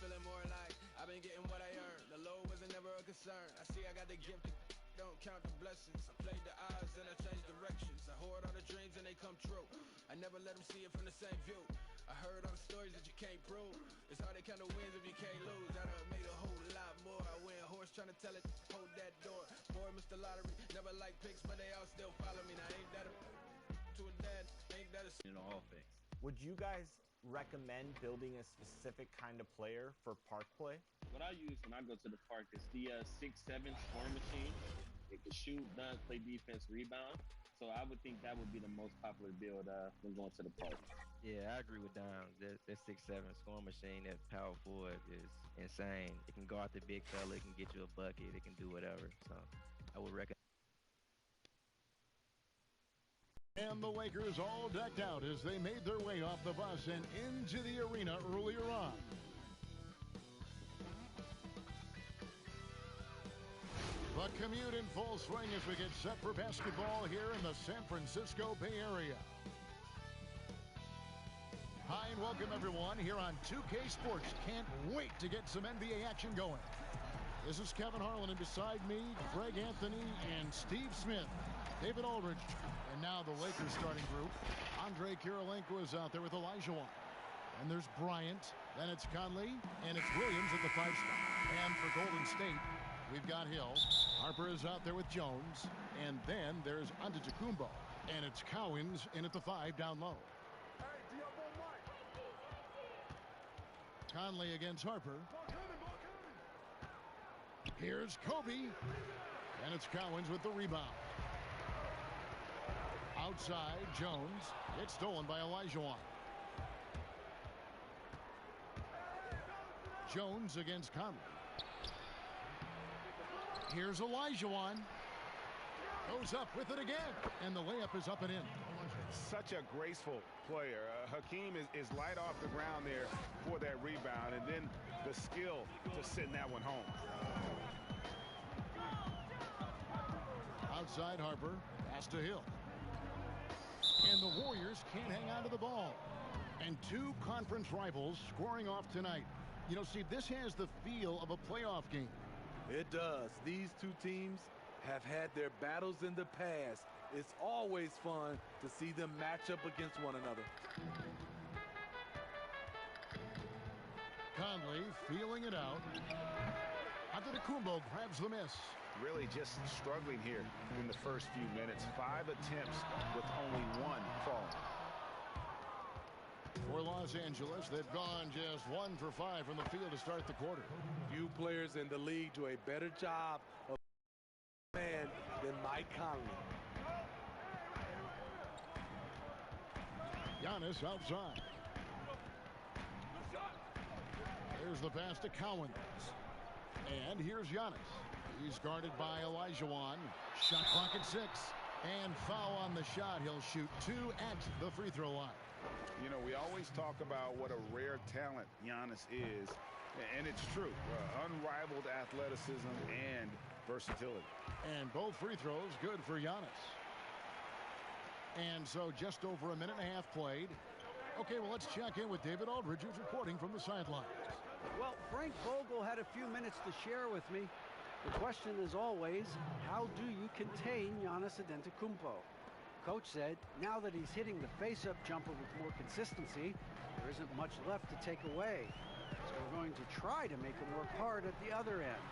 feeling more like I've been getting what I earned. The low wasn't never a concern. I see I got the gift, don't count the blessings. I played the odds and I changed directions. I hoard all the dreams and they come true. I never let them see it from the same view. I heard all the stories that you can't prove. It's hard to count the wins if you can't lose. I done made a whole lot more. I win horse trying to tell it, hold that door. Boy, Mr. Lottery, never like picks, but they all still follow me. Now ain't that a to a dad? Ain't that a in offense? Would you guys recommend building a specific kind of player for park play? What I use when I go to the park is the 6'7" scoring machine. It can shoot, dunk, play defense, rebound. So I would think that would be the most popular build when going to the park. Yeah, I agree with Dom. That 6'7" scoring machine, that power forward is insane. It can guard the big fella, it can get you a bucket, it can do whatever. So I would recommend. And the Lakers all decked out as they made their way off the bus and into the arena earlier on. The commute in full swing as we get set for basketball here in the San Francisco Bay Area. Hi and welcome everyone here on 2K Sports. Can't wait to get some NBA action going. This is Kevin Harlan, and beside me, Greg Anthony and Steve Smith, David Aldridge, and now the Lakers starting group. Andre Kirilenko is out there with Olajuwon. And there's Bryant, then it's Conley, and it's Williams at the 5 spot. And for Golden State, we've got Hill. Harper is out there with Jones. And then there's Antetokounmpo. And it's Cowens in at the 5 down low. Conley against Harper. Here's Kobe. And it's Cowens with the rebound. Outside, Jones. It's stolen by Olajuwon. Jones against Conley. Here's Olajuwon. Goes up with it again. And the layup is up and in. Such a graceful player. Hakeem is light off the ground there for that rebound. And then the skill to send that one home. Outside Harper. Pass to Hill. And the Warriors can't hang on to the ball. And two conference rivals scoring off tonight. You know, Steve, this has the feel of a playoff game. It does. These two teams have had their battles in the past. It's always fun to see them match up against one another. Conley feeling it out. Antetokounmpo grabs the miss. Really just struggling here in the first few minutes. 5 attempts with only 1 fall. For Los Angeles, they've gone just 1 for 5 from the field to start the quarter. Few players in the league do a better job of man than Mike Conley. Giannis outside. There's the pass to Cowens. And here's Giannis. He's guarded by Olajuwon. Shot clock at 6. And foul on the shot. He'll shoot 2 at the free throw line. You know, we always talk about what a rare talent Giannis is. And it's true. Unrivaled athleticism and versatility. And both free throws good for Giannis. And so just over a minute and a half played. Okay, well, let's check in with David Aldridge, who's reporting from the sidelines. Well, Frank Vogel had a few minutes to share with me. The question is always, how do you contain Giannis Antetokounmpo? Coach said, now that he's hitting the face-up jumper with more consistency, there isn't much left to take away. So we're going to try to make him work hard at the other end.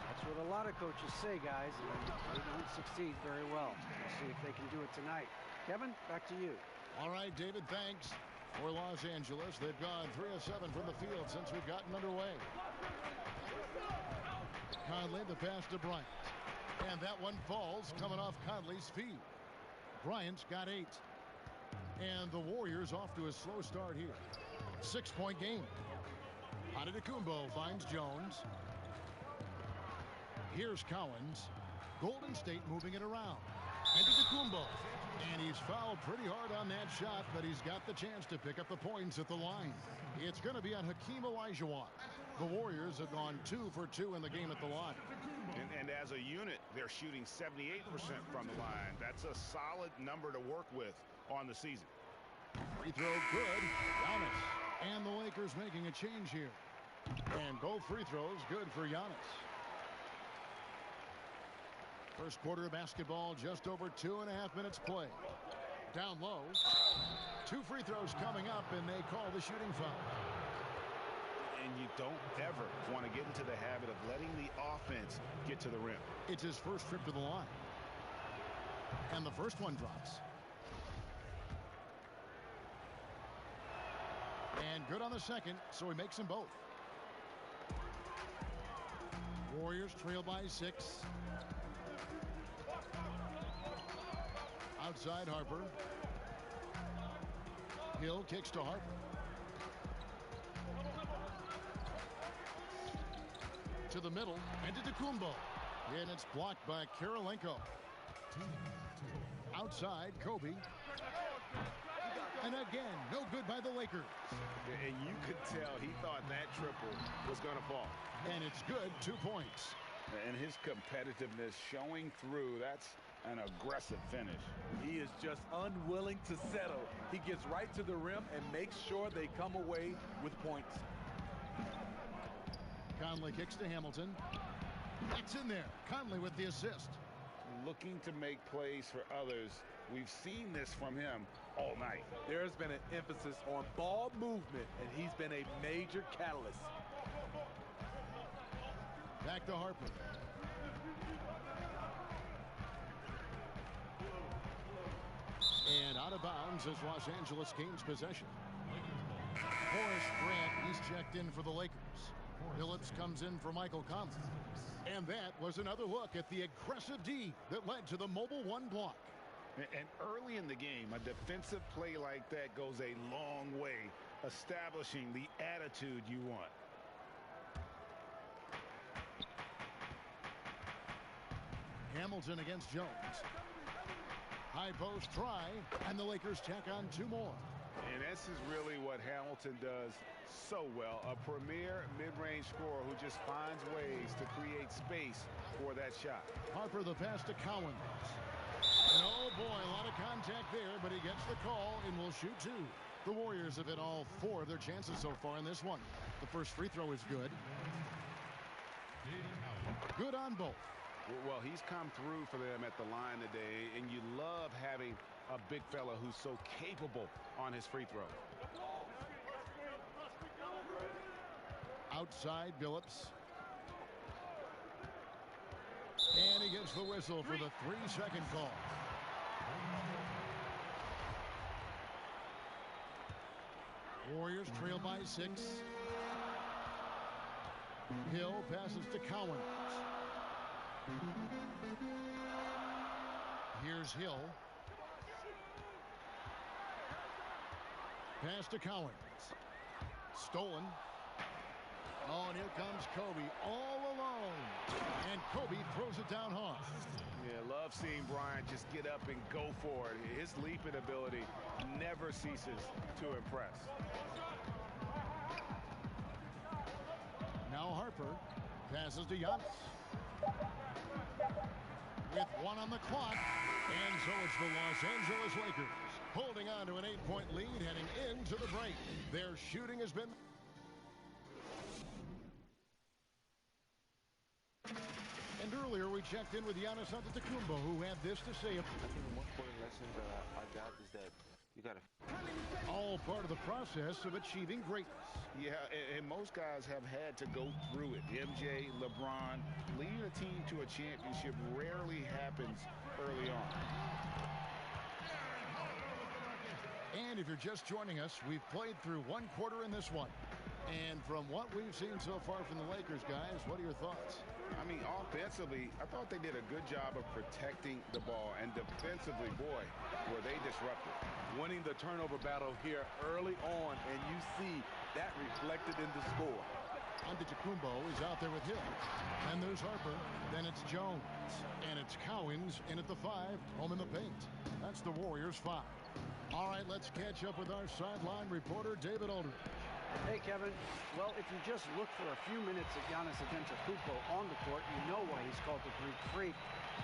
That's what a lot of coaches say, guys, and they don't succeed very well. We'll see if they can do it tonight. Kevin, back to you. All right, David, thanks. For Los Angeles, they've gone 3 of 7 from the field since we've gotten underway. Conley, the pass to Bryant. And that one falls coming off Conley's feet. Bryant's got 8. And the Warriors off to a slow start here. 6-point game. Antetokounmpo finds Jones. Here's Cowens. Golden State moving it around. Antetokounmpo. And he's fouled pretty hard on that shot, but he's got the chance to pick up the points at the line. It's going to be on Hakeem Olajuwon. The Warriors have gone 2 for 2 in the game at the line. And as a unit, they're shooting 78% from the line. That's a solid number to work with on the season. Free throw good. Giannis. And the Lakers making a change here. And both free throws good for Giannis. First quarter of basketball, just over 2.5 minutes play. Down low. 2 free throws coming up, and they call the shooting foul. And you don't ever want to get into the habit of letting the offense get to the rim. It's his first trip to the line. And the first one drops. And good on the second, so he makes them both. Warriors trail by 6. Outside Harper. Hill kicks to Harper. To the middle and to Tecumbo. And it's blocked by Kirilenko. Outside Kobe. And again, no good by the Lakers. And you could tell he thought that triple was going to fall. And it's good, 2 points. And his competitiveness showing through. That's an aggressive finish. He is just unwilling to settle. He gets right to the rim and makes sure they come away with points. Conley kicks to Hamilton. It's in there. Conley with the assist. Looking to make plays for others. We've seen this from him all night. There's been an emphasis on ball movement, and he's been a major catalyst. Back to Harper. And out of bounds as Los Angeles gains possession. Horace Grant, he's checked in for the Lakers. Phillips comes in for Michael Conley. And that was another look at the aggressive D that led to the mobile 1 block. And early in the game, a defensive play like that goes a long way, establishing the attitude you want. Hamilton against Jones. High post try, and the Lakers tack on 2 more. And this is really what Hamilton does so well. A premier mid-range scorer who just finds ways to create space for that shot. Harper the pass to Cowens. And oh boy, a lot of contact there, but he gets the call and will shoot 2. The Warriors have hit all 4 of their chances so far in this one. The first free throw is good. Good on both. Well, he's come through for them at the line today, and you love having a big fella who's so capable on his free throw. Outside Phillips. And he gets the whistle for the 3-second call. Warriors trail by 6. Hill passes to Cowens. Here's Hill. Pass to Cowens. Stolen. Oh, and here comes Kobe all alone. And Kobe throws it down hard. Yeah, love seeing Bryant just get up and go for it. His leaping ability never ceases to impress. Now Harper passes to Giannis. With 1 on the clock. And so it's the Los Angeles Lakers holding on to an 8-point lead heading into the break. Their shooting has been... And earlier we checked in with Giannis Antetokounmpo, who had this to say. I think the most important lesson that I got is that you got to... All part of the process of achieving greatness. Yeah, and most guys have had to go through it. MJ, LeBron, leading a team to a championship rarely happens early on. And if you're just joining us, we've played through 1 quarter in this one. And from what we've seen so far from the Lakers, guys, what are your thoughts? I mean, offensively, I thought they did a good job of protecting the ball. And defensively, boy, were they disruptive. Winning the turnover battle here early on, and you see that reflected in the score. Antetokounmpo is out there with Hill. And there's Harper. Then it's Jones. And it's Cowens in at the 5, home in the paint. That's the Warriors' 5. All right, let's catch up with our sideline reporter, David Aldridge. Hey, Kevin. Well, if you just look for a few minutes at Giannis Antetokounmpo on the court, you know why he's called the Greek Freak.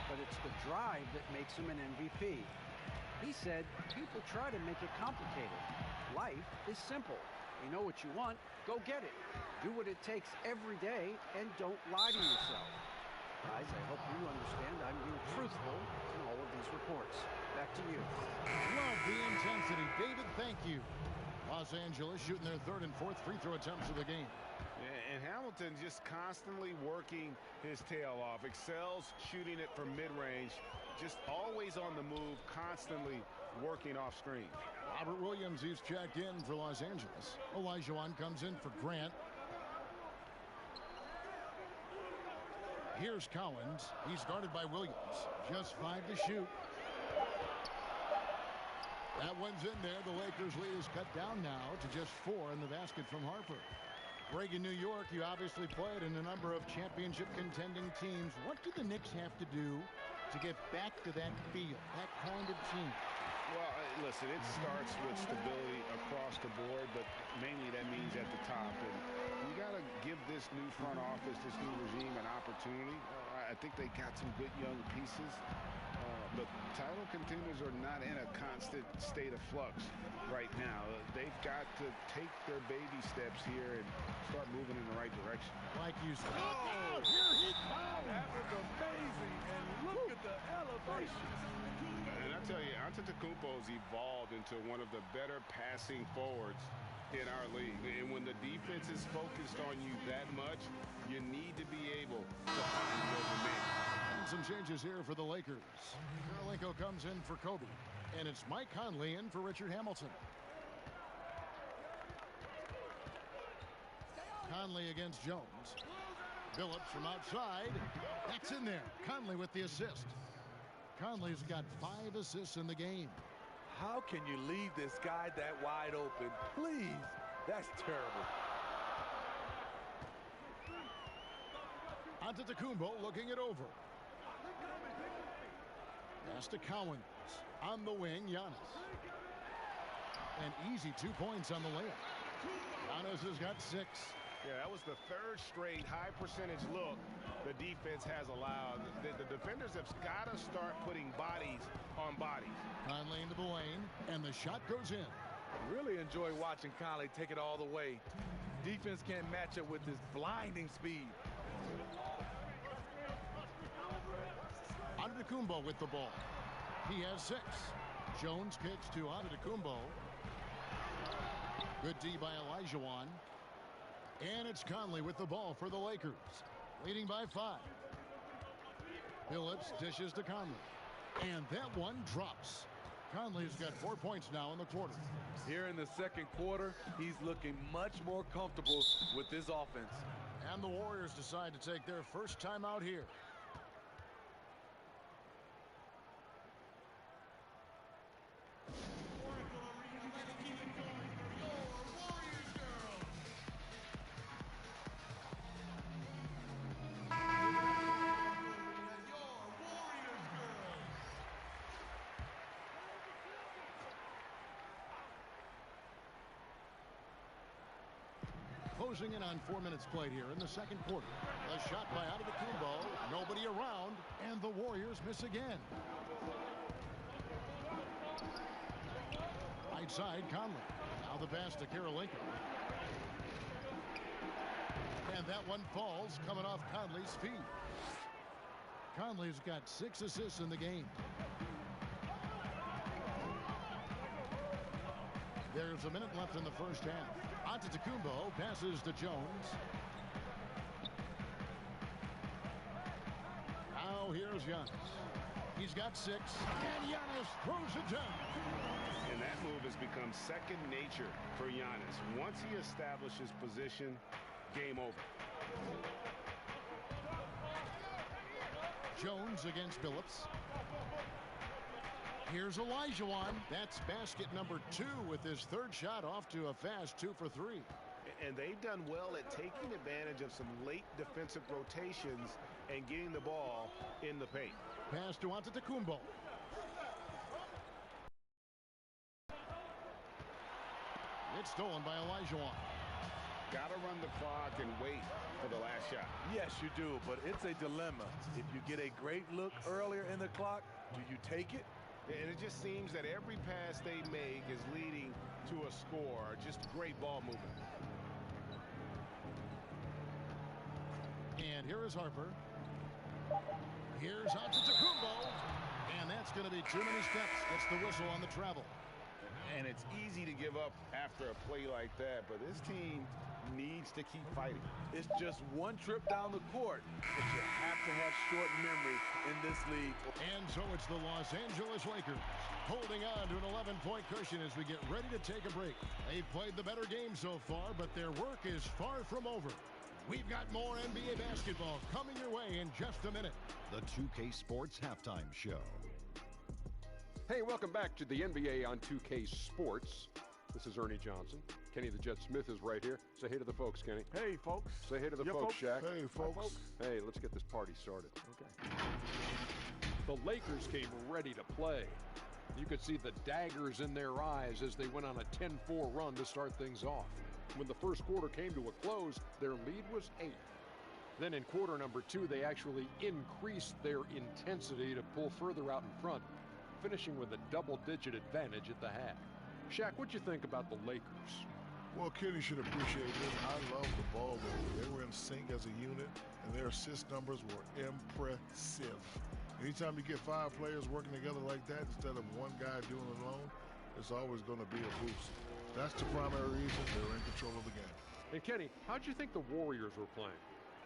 But it's the drive that makes him an MVP. He said, people try to make it complicated. Life is simple. You know what you want, go get it. Do what it takes every day and don't lie to yourself. Guys, I hope you understand I'm being truthful in all of these reports. Back to you. Love the intensity. David, thank you. Los Angeles shooting their third and fourth free throw attempts of the game. And Hamilton just constantly working his tail off. Excels shooting it from mid-range. Just always on the move, constantly working off screen. Robert Williams, he's checked in for Los Angeles. Olajuwon comes in for Grant. Here's Cowens. He's guarded by Williams. Just 5 to shoot. That one's in there. The Lakers' lead is cut down now to just 4 in the basket from Harper. Greg, in New York, you obviously played in a number of championship contending teams. What do the Knicks have to do to get back to that feel, that kind of team? Well, listen, it starts with stability across the board, but mainly that means at the top. And you got to give this new front office, this new regime, an opportunity. I think they got some good young pieces, but title contenders are not in a constant state of flux right now. They've got to take their baby steps here and start moving in the right direction. Like you said. Oh, here he comes. That was amazing. And look at the elevation. And I tell you, Antetokounmpo's evolved into one of the better passing forwards in our league. And when the defense is focused on you that much, you need to be able to find the open man. And some changes here for the Lakers. Karolinko comes in for Kobe. And it's Mike Conley in for Richard Hamilton. Conley against Jones. Billups from outside. That's in there. Conley with the assist. Conley's got 5 assists in the game. How can you leave this guy that wide open? Please. That's terrible. Antetokounmpo looking it over. Pass to Cowens. On the wing, Giannis. An easy 2 points on the layup. Giannis has got 6. Yeah, that was the third straight high percentage look the defense has allowed. The defenders have got to start putting bodies on bodies. Conley into the lane, and the shot goes in. Really enjoy watching Conley take it all the way. Defense can't match up with his blinding speed. Antetokounmpo with the ball. He has 6. Jones kicks to Antetokounmpo. Good D by Olajuwon. And it's Conley with the ball for the Lakers. Leading by 5. Billups dishes to Conley. And that one drops. Conley's got 4 points now in the quarter. Here in the second quarter, he's looking much more comfortable with this offense. And the Warriors decide to take their first time out here. Closing in on 4 minutes played here in the second quarter. A shot by Antetokounmpo. Nobody around, and the Warriors miss again. Right side, Conley. Now the pass to Karolinko. And that one falls, coming off Conley's feet. Conley's got 6 assists in the game. There's a minute left in the first half. Antetokounmpo passes to Jones. Now here's Giannis. He's got 6, and Giannis throws it down. And that move has become second nature for Giannis. Once he establishes position, game over. Jones against Billups. Here's Olajuwon. That's basket number 2 with his third shot off to a fast 2 for 3. And they've done well at taking advantage of some late defensive rotations and getting the ball in the paint. Pass to Antetokounmpo. It's stolen by Olajuwon. Got to run the clock and wait for the last shot. Yes, you do, but it's a dilemma. If you get a great look earlier in the clock, do you take it? And it just seems that every pass they make is leading to a score. Just great ball movement. And here is Harper. Here's Antetokounmpo. And that's going to be too many steps. Gets the whistle on the travel. And it's easy to give up after a play like that, but this team needs to keep fighting. It's just one trip down the court, but you have to have short memory in this league. And so it's the Los Angeles Lakers holding on to an 11-point cushion as we get ready to take a break. They've played the better game so far, but their work is far from over. We've got more NBA basketball coming your way in just a minute. The 2K Sports Halftime Show. Hey, welcome back to the NBA on 2K Sports. This is Ernie Johnson. Kenny the Jet Smith is right here. Say hey to the folks, Kenny. Hey, folks. Say hey to the folks, Shaq. Hey, folks. Hey, let's get this party started. Okay. The Lakers came ready to play. You could see the daggers in their eyes as they went on a 10-4 run to start things off. When the first quarter came to a close, their lead was 8. Then in quarter number 2, they actually increased their intensity to pull further out in front, finishing with a double-digit advantage at the half. Shaq, what'd you think about the Lakers? Well, Kenny should appreciate this. I love the ball movement. They were in sync as a unit, and their assist numbers were impressive. Anytime you get 5 players working together like that instead of one guy doing it alone, it's always going to be a boost. That's the primary reason they're in control of the game. And Kenny, how'd you think the Warriors were playing?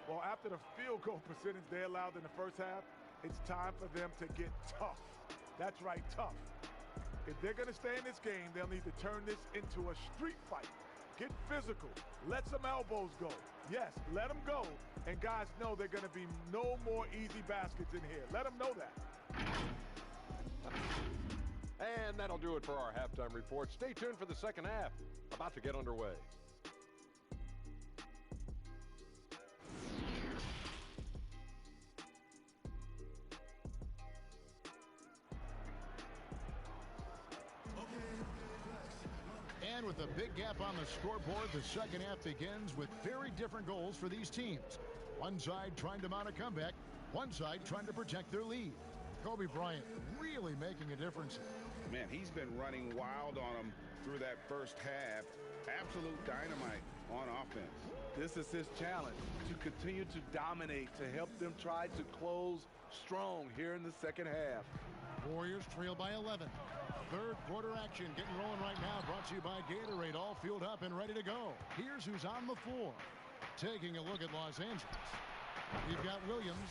Well, after the field goal percentage they allowed in the first half, it's time for them to get tough. That's right, tough. If they're going to stay in this game, they'll need to turn this into a street fight. Get physical. Let some elbows go. Yes, let them go. And guys know they're going to be no more easy baskets in here. Let them know that. And that'll do it for our halftime report. Stay tuned for the second half. About to get underway. And with a big gap on the scoreboard, the second half begins with very different goals for these teams. One side trying to mount a comeback, one side trying to protect their lead. Kobe Bryant really making a difference. Man, he's been running wild on them through that first half. Absolute dynamite on offense. This is his challenge, to continue to dominate, to help them try to close strong here in the second half. Warriors trail by 11. Third quarter action getting rolling right now, brought to you by Gatorade, all fueled up and ready to go. Here's who's on the floor. Taking a look at Los Angeles. We've got Williams.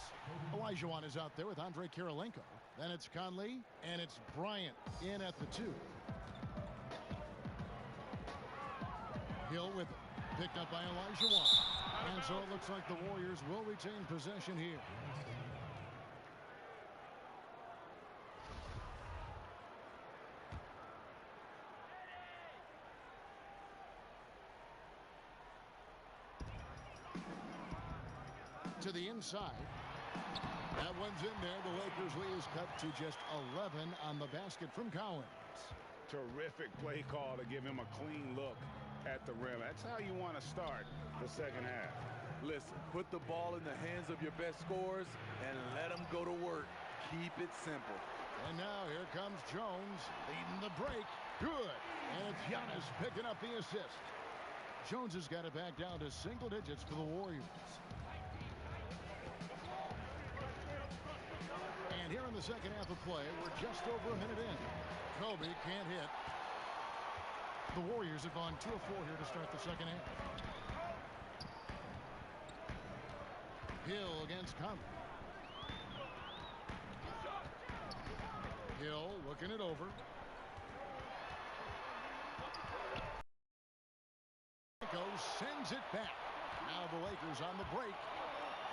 Olajuwon is out there with Andre Kirilenko. Then it's Conley, and it's Bryant in at the 2. Hill with it. Picked up by Olajuwon. And so it looks like the Warriors will retain possession here. To the inside. That one's in there. The Lakers lead is cut to just 11 on the basket from Collins. Terrific play call to give him a clean look at the rim. That's how you want to start the second half. Listen, put the ball in the hands of your best scorers and let them go to work. Keep it simple. And now here comes Jones leading the break. Good. And it's Giannis picking up the assist. Jones has got it back down to single digits for the Warriors. And here in the second half of play, we're just over a minute in. Kobe can't hit. The Warriors have gone 2 of 4 here to start the second half. Hill against Conley. Hill looking it over. Sends it back. Now the Lakers on the break.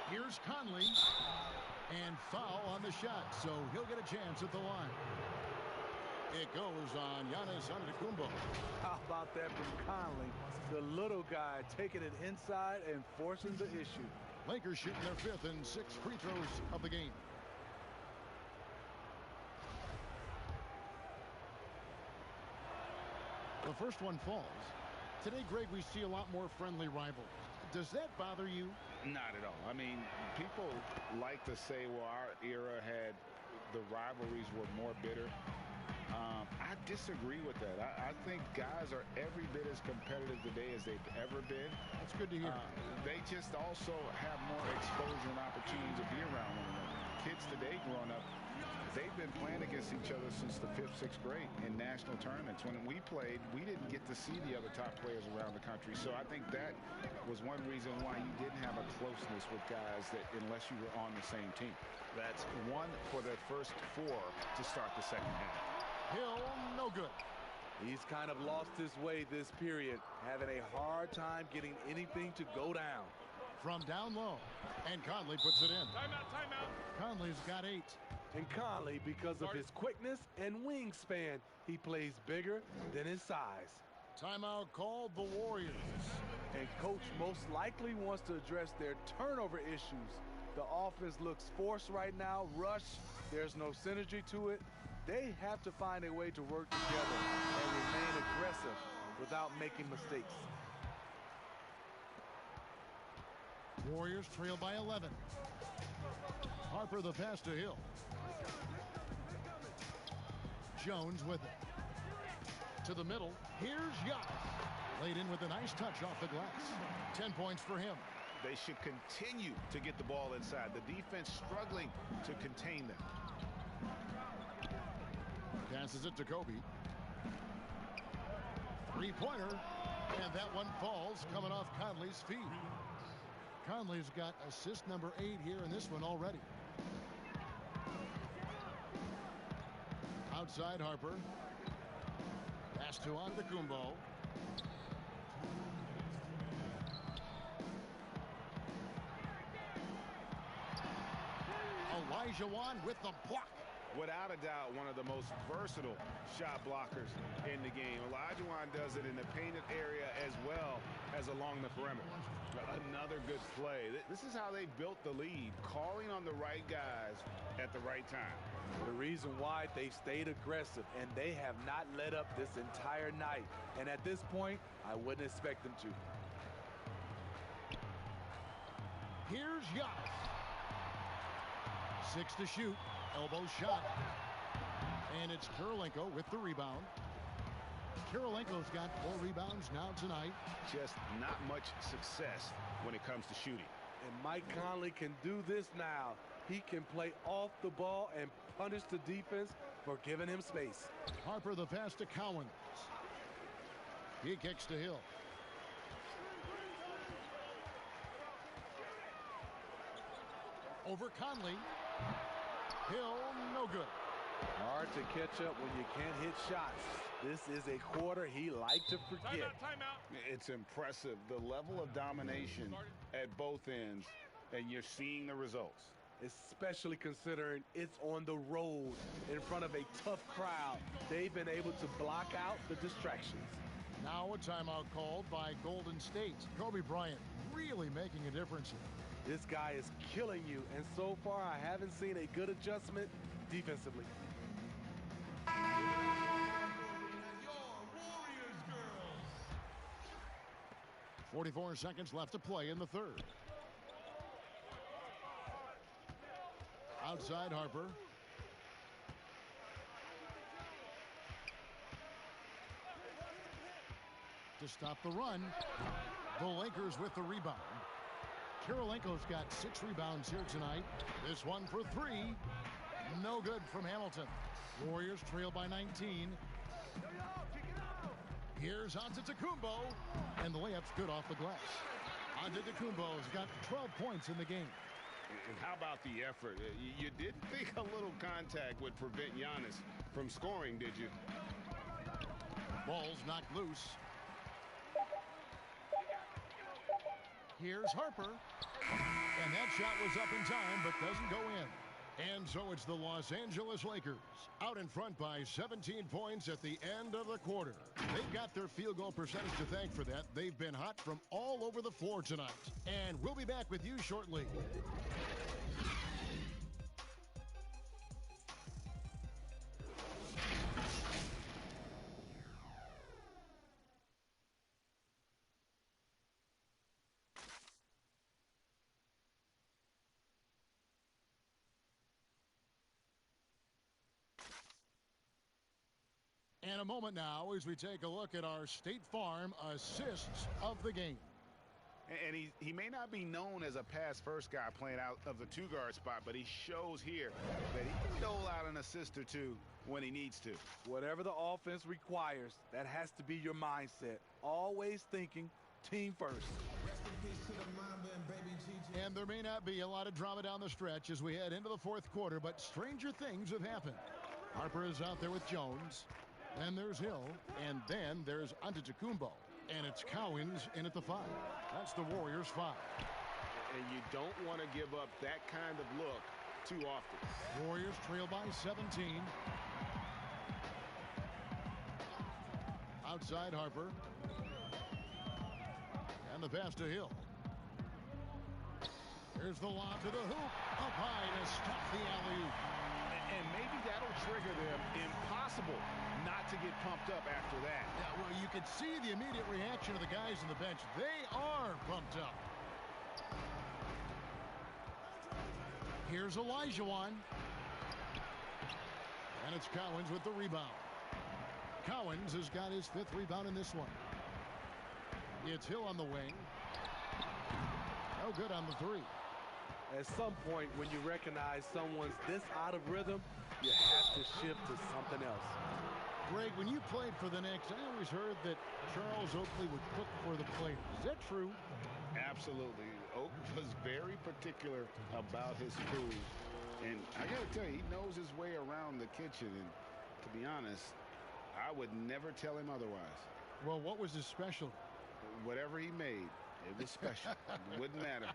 Here's Conley. And foul on the shot, so he'll get a chance at the line. It goes on Giannis Antetokounmpo. How about that from Conley? The little guy taking it inside and forcing the issue. Lakers shooting their 5th and 6th free throws of the game. The first one falls. Today, Greg, we see a lot more friendly rivals. Does that bother you? Not at all. I mean, people like to say, well, our era had the rivalries were more bitter. I disagree with that. I think guys are every bit as competitive today as they've ever been. That's good to hear. They just also have more exposure and opportunity to be around one another. Kids today growing up, they've been playing against each other since the 5th, 6th grade in national tournaments. When we played, we didn't get to see the other top players around the country. So I think that was one reason why you didn't have a closeness with guys that unless you were on the same team. That's one for their first 4 to start the second half. Hill, no good. He's kind of lost his way this period, having a hard time getting anything to go down. From down low, and Conley puts it in. Timeout, timeout. Conley's got 8. And Conley, because of his quickness and wingspan, he plays bigger than his size. Timeout called the Warriors. And coach most likely wants to address their turnover issues. The offense looks forced right now, rushed. There's no synergy to it. They have to find a way to work together and remain aggressive without making mistakes. Warriors trail by 11. Harper the pass to Hill. Jones with it. To the middle. Here's Giannis. Laid in with a nice touch off the glass. 10 points for him. They should continue to get the ball inside. The defense struggling to contain them. Passes it to Kobe. Three-pointer. And that one falls coming off Conley's feet. Conley's got assist number 8 here in this one already. Outside Harper. Pass to Antetokounmpo. Elijah with the block. Without a doubt, one of the most versatile shot blockers in the game. Olajuwon does it in the painted area as well as along the perimeter. Another good play. This is how they built the lead, calling on the right guys at the right time. The reason why they stayed aggressive, and they have not let up this entire night. And at this point, I wouldn't expect them to. Here's Giannis. 6 to shoot. Elbow shot. And it's Kirilenko with the rebound. Kirilenko's got 4 rebounds now tonight. Just not much success when it comes to shooting. And Mike Conley can do this now. He can play off the ball and punish the defense for giving him space. Harper the pass to Cowens. He kicks to Hill. Over Conley. Hill, no good. Hard to catch up when you can't hit shots. This is a quarter he liked to forget. Timeout. It's impressive, the level of domination at both ends, and you're seeing the results. Especially considering it's on the road in front of a tough crowd. They've been able to block out the distractions. Now a timeout called by Golden State. Kobe Bryant really making a difference here. This guy is killing you, and so far I haven't seen a good adjustment defensively. 44 seconds left to play in the third. Outside Harper. To stop the run. The Lakers with the rebound. Kirilenko's got 6 rebounds here tonight. This one for 3. No good from Hamilton. Warriors trail by 19. Here's Antetokounmpo. And the layup's good off the glass. Antetokounmpo's got 12 points in the game. And how about the effort? You didn't think a little contact would prevent Giannis from scoring, did you? Ball's knocked loose. Here's Harper. And that shot was up in time, but doesn't go in. And so it's the Los Angeles Lakers out in front by 17 points at the end of the quarter. They've got their field goal percentage to thank for that. They've been hot from all over the floor tonight. And we'll be back with you shortly. And a moment now as we take a look at our State Farm assists of the game. And he may not be known as a pass-first guy playing out of the two-guard spot, but he shows here that he can dole out an assist or two when he needs to. Whatever the offense requires, that has to be your mindset. Always thinking team first. And there may not be a lot of drama down the stretch as we head into the fourth quarter, but stranger things have happened. Harper is out there with Jones. Then there's Hill, and then there's Antetokounmpo. And it's Cowens in at the 5. That's the Warriors' 5. And you don't want to give up that kind of look too often. Warriors trail by 17. Outside Harper. And the pass to Hill. Here's the lob to the hoop. Up high to stop the alley-oop. And maybe that'll trigger them. Impossible not to get pumped up after that. Yeah, well, you can see the immediate reaction of the guys on the bench. They are pumped up. Here's Olajuwon. And it's Cowens with the rebound. Cowens has got his 5th rebound in this one. It's Hill on the wing. No good on the 3. At some point, when you recognize someone's this out of rhythm, you have to shift to something else. Greg, when you played for the Knicks, I always heard that Charles Oakley would cook for the players. Is that true? Absolutely. Oak was very particular about his food. And I got to tell you, he knows his way around the kitchen. And to be honest, I would never tell him otherwise. Well, what was his specialty? Whatever he made, it was special. It wouldn't matter.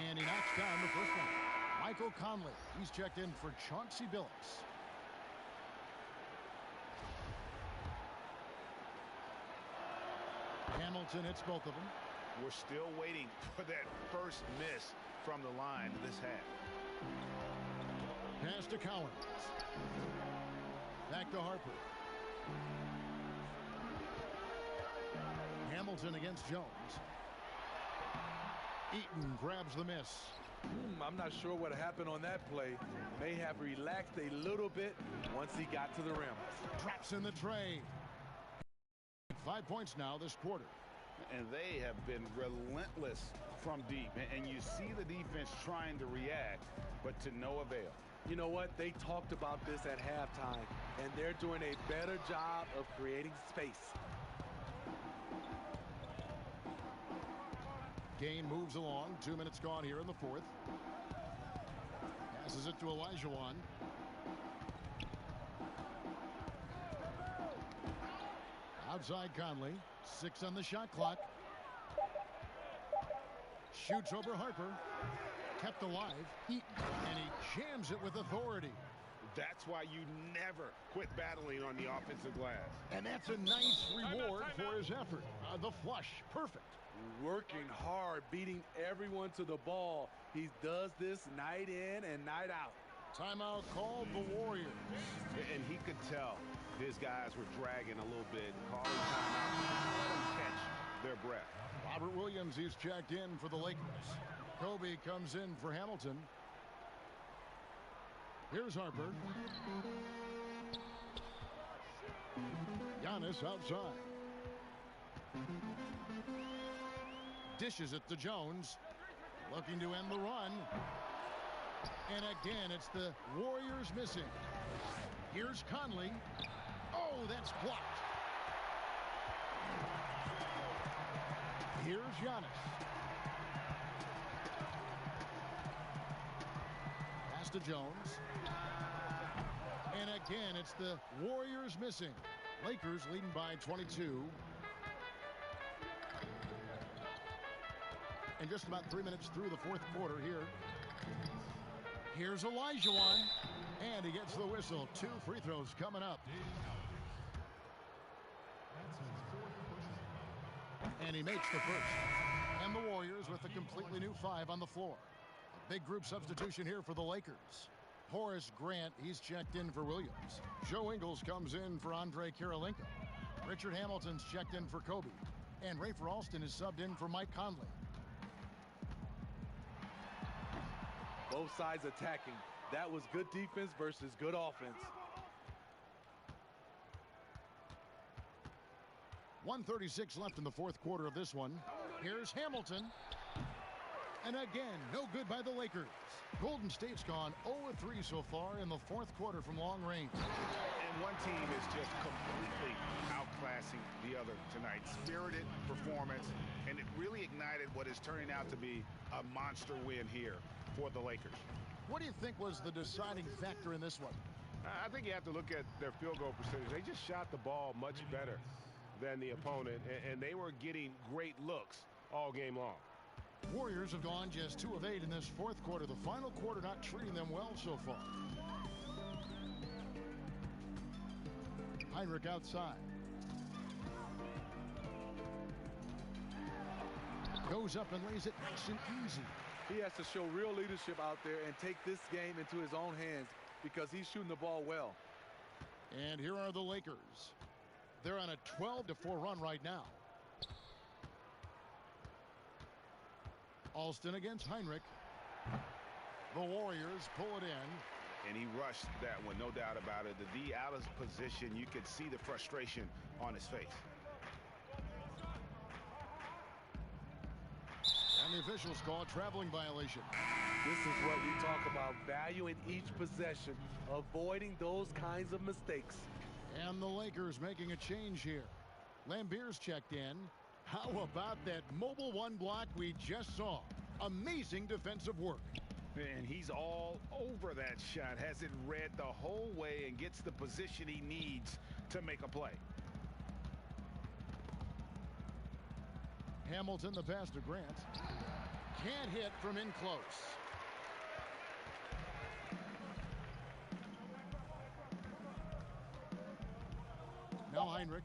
And he knocks down the first one. Michael Conley. He's checked in for Chauncey Billups. Hamilton hits both of them. We're still waiting for that first miss from the line this half. Pass to Cowens. Back to Harper. Hamilton against Jones. Eaton grabs the miss. I'm not sure what happened on that play. May have relaxed a little bit once he got to the rim. Drops in the tray. 5 points now this quarter. And they have been relentless from deep. And you see the defense trying to react, but to no avail. You know what? They talked about this at halftime, and they're doing a better job of creating space. Game moves along. 2 minutes gone here in the fourth. Passes it to Olajuwon. Outside Conley. 6 on the shot clock. Shoots over Harper. Kept alive. Eaton. And he jams it with authority. That's why you never quit battling on the offensive glass. And that's a nice reward for his effort. The flush. Perfect. Working hard, beating everyone to the ball. He does this night in and night out. Timeout called the Warriors. And he could tell his guys were dragging a little bit, calling timeout, let them catch their breath. Robert Williams, he's checked in for the Lakers. Kobe comes in for Hamilton. Here's Harper. Giannis outside. Dishes it to Jones. Looking to end the run. And again, it's the Warriors missing. Here's Conley. Oh, that's blocked. Here's Giannis. Pass to Jones. And again, it's the Warriors missing. Lakers leading by 22. And just about 3 minutes through the fourth quarter here. Here's Olajuwon. And he gets the whistle. 2 free throws coming up. And he makes the first. And the Warriors with a completely new 5 on the floor. A big group substitution here for the Lakers. Horace Grant, he's checked in for Williams. Joe Ingles comes in for Andre Kirilenko. Richard Hamilton's checked in for Kobe. And Rafer Alston is subbed in for Mike Conley. Both sides attacking. That was good defense versus good offense. 1:36 left in the fourth quarter of this one. Here's Hamilton. And again, no good by the Lakers. Golden State's gone 0-3 so far in the fourth quarter from long range. And one team is just completely outclassing the other tonight. Spirited performance, and it really ignited what is turning out to be a monster win here for the Lakers. What do you think was the deciding factor in this one? I think you have to look at their field goal percentage. They just shot the ball much better than the opponent, and they were getting great looks all game long. Warriors have gone just 2 of 8 in this fourth quarter. The final quarter not treating them well so far. Heinrich outside. Goes up and lays it nice and easy. He has to show real leadership out there and take this game into his own hands because he's shooting the ball well. And here are the Lakers. They're on a 12-4 run right now. Alston against Heinrich. The Warriors pull it in. And he rushed that one, no doubt about it. The D out of position, you could see the frustration on his face. And the officials call a traveling violation. This is what we talk about, valuing each possession, avoiding those kinds of mistakes. And the Lakers making a change here. Lambier's checked in. How about that mobile one block we just saw? Amazing defensive work. And he's all over that shot. Has it read the whole way and gets the position he needs to make a play. Hamilton, the pass to Grant. Can't hit from in close. Now Heinrich.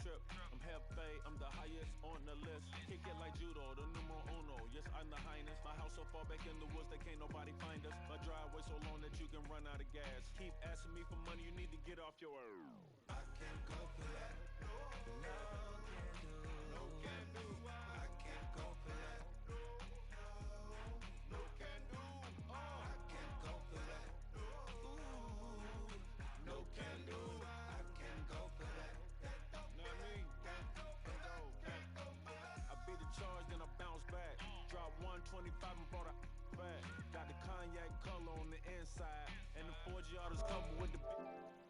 Trip. I'm Hefe, I'm the highest on the list. Kick it like judo, the numero uno. Yes, I'm the highness. My house so far back in the woods that can't nobody find us. My driveway so long that you can run out of gas. Keep asking me for money, you need to get off your. I can't go for that.